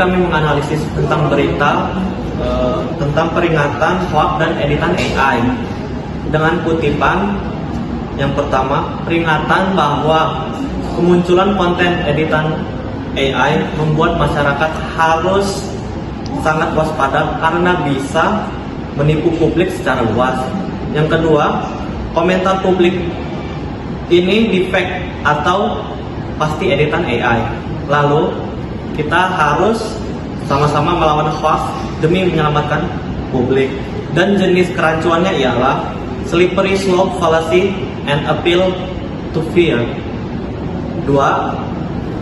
kami menganalisis tentang berita tentang peringatan hoax dan editan AI dengan kutipan yang pertama, peringatan bahwa kemunculan konten editan AI membuat masyarakat harus sangat waspada karena bisa menipu publik secara luas. Yang kedua, komentar publik ini defect atau pasti editan AI. Lalu kita harus sama-sama melawan hoax demi menyelamatkan publik. Dan jenis kerancuannya ialah slippery slope fallacy and appeal to fear. 2.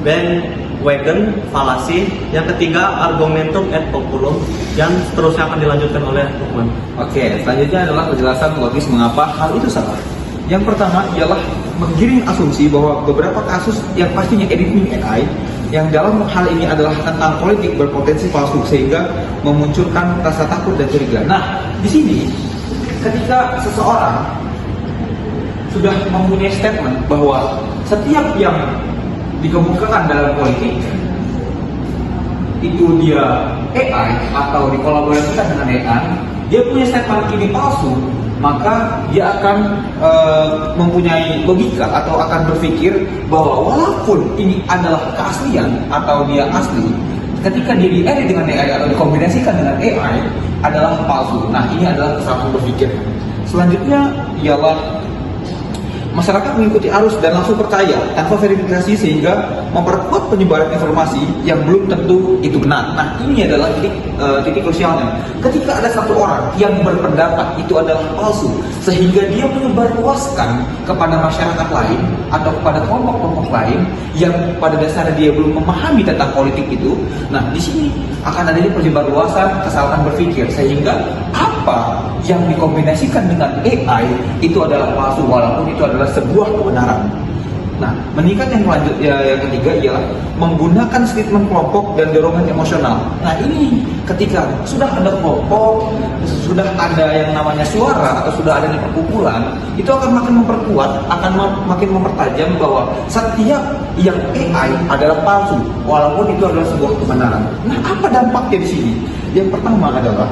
Bandwagon fallacy. Yang ketiga, argumentum et populum. Dan seterusnya akan dilanjutkan oleh Lukman. Oke, selanjutnya adalah penjelasan logis mengapa hal itu salah. Yang pertama ialah menggiring asumsi bahwa beberapa kasus yang pastinya editing AI yang dalam hal ini adalah tentang politik berpotensi palsu sehingga memunculkan rasa takut dan curiga. Nah, di sini ketika seseorang sudah mempunyai statement bahwa setiap yang dikemukakan dalam politik itu dia AI atau dikolaborasikan dengan AI, dia punya statement ini palsu, maka dia akan mempunyai logika atau akan berpikir bahwa walaupun ini adalah keaslian atau dia asli, ketika dia diedit dengan AI atau dikombinasikan dengan AI adalah palsu. Nah, ini adalah kesalahan berpikir. Selanjutnya ialah masyarakat mengikuti arus dan langsung percaya tanpa verifikasi sehingga memperkuat penyebaran informasi yang belum tentu itu benar. Nah, ini adalah titik krusialnya. Ketika ada satu orang yang berpendapat itu adalah palsu sehingga dia menyebarluaskan kepada masyarakat lain atau kepada kelompok-kelompok lain yang pada dasarnya dia belum memahami tentang politik itu. Nah, di sini akan adanya penyebarluasan kesalahan berpikir sehingga apa yang dikombinasikan dengan AI itu adalah palsu walaupun itu adalah sebuah kebenaran. Nah, meningkat yang ketiga ialah menggunakan statement kelompok dan dorongan emosional. Nah, ini ketika sudah ada kelompok, sudah ada yang namanya suara atau sudah adanya perkumpulan, itu akan makin memperkuat, akan makin mempertajam bahwa setiap yang AI adalah palsu walaupun itu adalah sebuah kebenaran. Nah, apa dampaknya di sini? Yang pertama adalah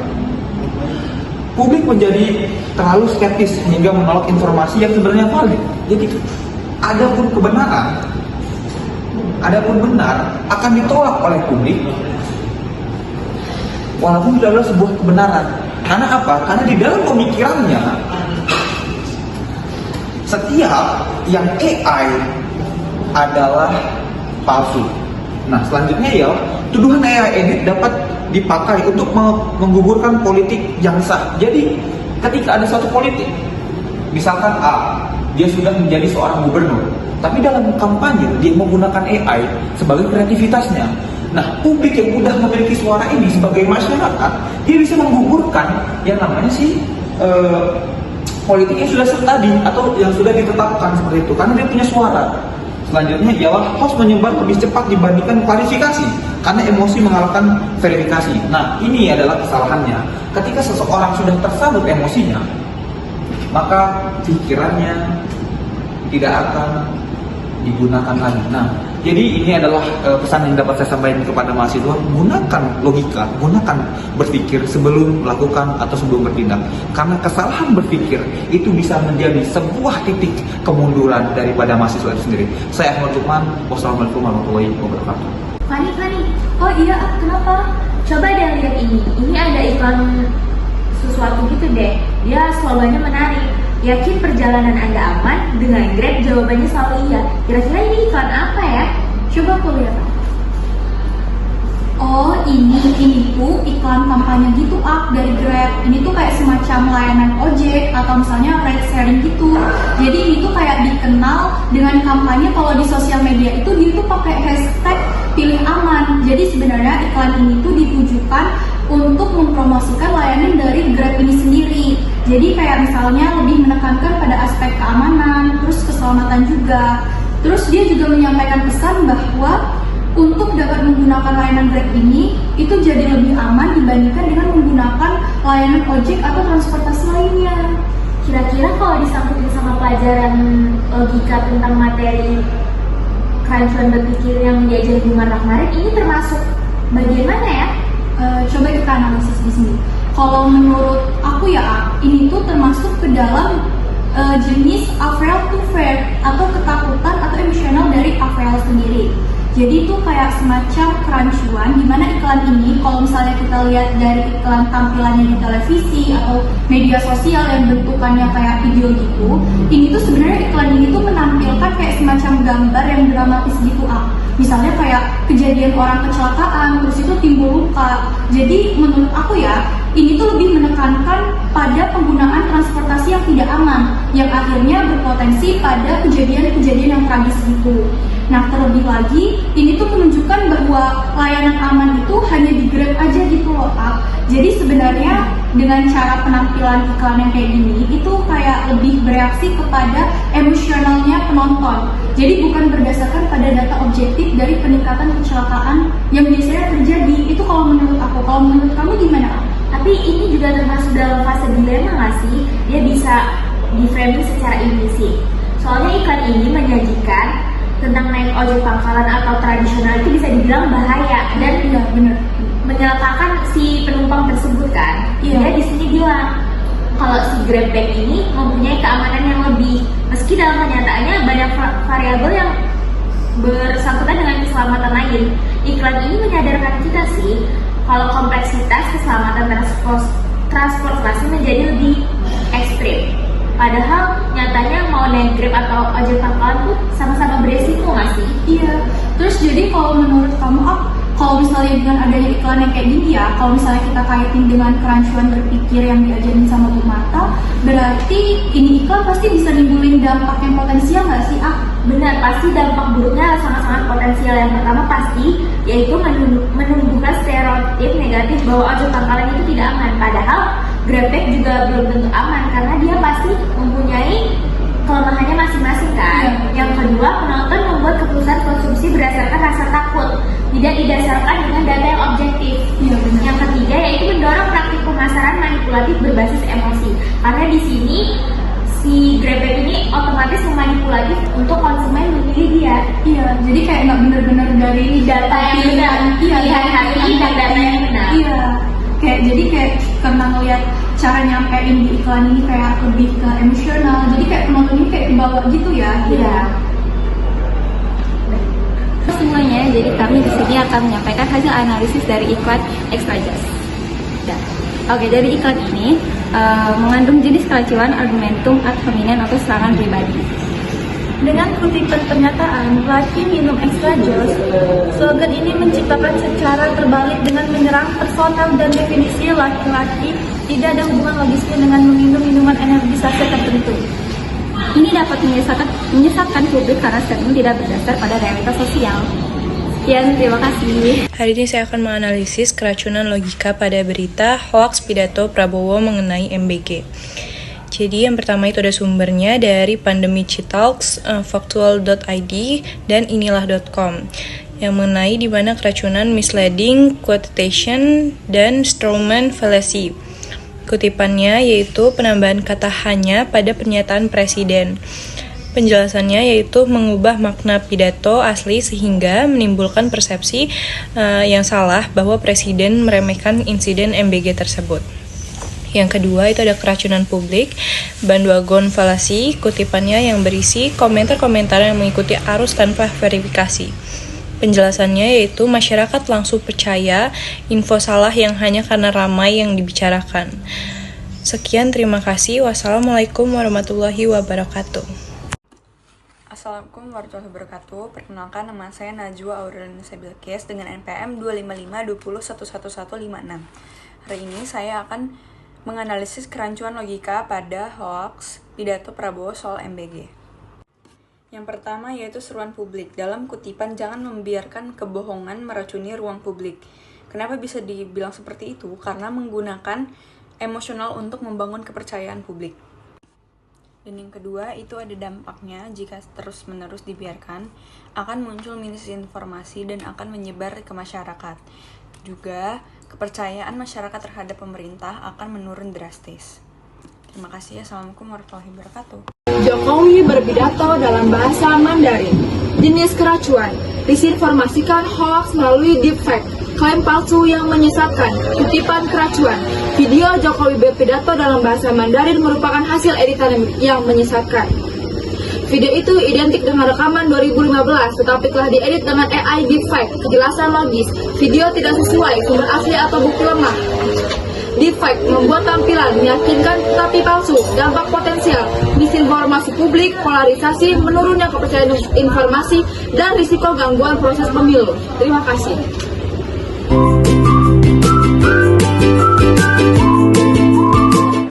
publik menjadi terlalu skeptis hingga menolak informasi yang sebenarnya valid. Jadi adapun kebenaran, adapun benar akan ditolak oleh publik walaupun itu adalah sebuah kebenaran. Karena apa? Karena di dalam pemikirannya setiap yang AI adalah palsu. Nah, selanjutnya ya, tuduhan AI edit dapat dipakai untuk menggugurkan politik yang sah. Jadi, ketika ada suatu politik, misalkan A, dia sudah menjadi seorang gubernur, tapi dalam kampanye dia menggunakan AI sebagai kreativitasnya. Nah, publik yang sudah memiliki suara ini sebagai masyarakat, dia bisa menggugurkan yang namanya politik yang sudah sah tadi atau yang sudah ditetapkan seperti itu, karena dia punya suara. Selanjutnya ialah hoax menyebar lebih cepat dibandingkan klarifikasi karena emosi mengalahkan verifikasi. Nah, ini adalah kesalahannya. Ketika seseorang sudah tersalut emosinya, maka pikirannya tidak akan digunakan lagi. Nah, jadi ini adalah pesan yang dapat saya sampaikan kepada mahasiswa. Gunakan logika, gunakan berpikir sebelum melakukan atau sebelum bertindak. Karena kesalahan berpikir itu bisa menjadi sebuah titik kemunduran daripada mahasiswa itu sendiri. Saya Ahmad Lukman. Wassalamualaikum warahmatullahi wabarakatuh. Fani, oh iya, kenapa? Coba deh lihat ini. Ini ada iklan sesuatu gitu deh. Dia slogannya menarik. Yakin perjalanan Anda aman? Dengan Grab jawabannya selalu iya. Kira-kira ini iklan apa ya? Coba aku lihat. Oh, ini tuh iklan kampanye gitu dari Grab. Ini tuh kayak semacam layanan ojek atau misalnya ride sharing gitu. Jadi ini tuh kayak dikenal dengan kampanye kalau di sosial media itu dia tuh pakai hashtag pilih aman. Jadi sebenarnya iklan ini tuh ditujukan untuk mempromosikan layanan dari Grab ini sendiri. Jadi kayak misalnya lebih menekankan pada aspek keamanan, terus keselamatan juga. Terus dia juga menyampaikan pesan bahwa untuk dapat menggunakan layanan Grab ini itu jadi lebih aman dibandingkan dengan menggunakan layanan ojek atau transportasi lainnya. Kira-kira kalau disangkutin sama pelajaran logika tentang materi kerancuan berpikir yang diajarin di mana kemarin, ini termasuk Bagian mana ya? Coba kita analisis di sini. Kalau menurut aku ya, ini tuh termasuk ke dalam jenis afraid to fear atau ketakutan atau emosional dari afraid sendiri. Jadi itu kayak semacam kerancuan di mana iklan ini, kalau misalnya kita lihat dari iklan tampilannya di televisi atau media sosial yang bentukannya kayak video gitu, ini tuh sebenarnya iklan ini tuh menampilkan kayak semacam gambar yang dramatis gitu misalnya kayak kejadian orang kecelakaan terus itu timbul luka. Jadi menurut aku ya, ini tuh lebih menekankan pada penggunaan transportasi yang tidak aman, yang akhirnya berpotensi pada kejadian-kejadian yang tragis gitu. Nah, terlebih lagi, ini tuh menunjukkan bahwa layanan aman itu hanya di Grab aja gitu loh, Kak. Jadi sebenarnya dengan cara penampilan iklan yang kayak gini, itu kayak lebih bereaksi kepada emosionalnya penonton. Jadi bukan berdasarkan pada data objektif dari peningkatan kecelakaan yang biasanya terjadi. Itu kalau menurut aku. Kalau menurut kamu gimana, Kak? Tapi ini juga termasuk dalam fase dilema nggak sih? Dia bisa di-framing secara implisit. Soalnya iklan ini menyajikan tentang naik ojek pangkalan atau tradisional itu bisa dibilang bahaya dan benar menyelakakan si penumpang tersebut kan. Iya. Dia di sini bilang kalau si GrabBike ini mempunyai keamanan yang lebih, meski dalam kenyataannya banyak variabel yang bersangkutan dengan keselamatan lain. Iklan ini menyadarkan kita sih kalau kompleksitas keselamatan transportasi menjadi lebih ekstrim. Padahal nyatanya mau naik Grab atau ojek pangkalan tuh sama-sama beresiko nggak sih? Iya. Terus jadi kalau menurut kamu, kalau misalnya dengan adanya iklan yang kayak gini ya, kalau misalnya kita kaitin dengan kerancuan berpikir yang diajarin sama Bu Marta, berarti ini iklan pasti bisa nimbulin dampak yang potensial nggak sih? Benar, pasti dampak buruknya sangat-sangat potensial. Yang pertama pasti yaitu menumbuhkan stereotip negatif bahwa ojek pangkalan itu tidak aman. Padahal GrabBike juga belum tentu aman karena dia pasti mempunyai kelemahannya masing-masing kan. Yang kedua, penonton membuat keputusan konsumsi berdasarkan rasa takut, tidak didasarkan dengan data yang objektif. Yang ketiga yaitu mendorong praktik pemasaran manipulatif berbasis emosi. Karena di sini si GrabBike ini otomatis memanipulatif untuk konsumen memilih dia. Iya, jadi kayak nggak benar-benar dari Data yang benar, pilihan hati dan data yang benar. Iya, kayak karena ngeliat cara nyampein di iklan ini kayak lebih ke emosional, jadi kayak penonton ini kayak kebawa gitu ya. Iya. Semuanya, jadi kami di sini akan menyampaikan hasil analisis dari iklan Extra Just. Oke, dari iklan ini mengandung jenis kerancuan, argumentum ad hominem atau serangan pribadi. Dengan kutipan pernyataan laki minum extra jos, slogan ini menciptakan secara terbalik dengan menyerang personal dan definisi laki-laki tidak ada hubungan logisnya dengan meminum minuman energisasi tertentu. Ini dapat menyesatkan publik karena statement tidak berdasar pada realitas sosial. Sekian, terima kasih. Hari ini saya akan menganalisis keracunan logika pada berita hoax pidato Prabowo mengenai MBG. Jadi yang pertama itu ada sumbernya dari Pandemicitalks, Factual.id, dan inilah.com yang mengenai di mana keracunan misleading quotation dan strawman fallacy. Kutipannya yaitu penambahan kata hanya pada pernyataan presiden. Penjelasannya yaitu mengubah makna pidato asli sehingga menimbulkan persepsi yang salah bahwa presiden meremehkan insiden MBG tersebut. Yang kedua itu ada keracunan publik, bandwagon fallacy, kutipannya yang berisi komentar-komentar yang mengikuti arus tanpa verifikasi. Penjelasannya yaitu masyarakat langsung percaya info salah yang hanya karena ramai yang dibicarakan. Sekian, terima kasih. Wassalamualaikum warahmatullahi wabarakatuh. Assalamualaikum warahmatullahi wabarakatuh. Perkenalkan, nama saya Najwa Aurelina Sebilkes dengan NPM 25520111156. Hari ini saya akan menganalisis kerancuan logika pada hoax pidato Prabowo soal MBG. Yang pertama yaitu seruan publik. Dalam kutipan, jangan membiarkan kebohongan meracuni ruang publik. Kenapa bisa dibilang seperti itu? Karena menggunakan emosional untuk membangun kepercayaan publik. Dan yang kedua itu ada dampaknya jika terus-menerus dibiarkan, akan muncul misinformasi dan akan menyebar ke masyarakat. Juga kepercayaan masyarakat terhadap pemerintah akan menurun drastis. Terima kasih. Assalamualaikum warahmatullahi wabarakatuh. Jokowi berpidato dalam bahasa Mandarin. Jenis keracuan, disinformasikan hoax melalui deepfake. klaim palsu yang menyesatkan, kutipan keracuan, video Jokowi berpidato dalam bahasa Mandarin merupakan hasil editan yang menyesatkan. Video itu identik dengan rekaman 2015, tetapi telah diedit dengan AI deepfake, kejelasan logis, video tidak sesuai, sumber asli atau bukti lemah. Deepfake membuat tampilan meyakinkan tetapi palsu, dampak potensial, misinformasi publik, polarisasi, menurunnya kepercayaan informasi, dan risiko gangguan proses pemilu. Terima kasih.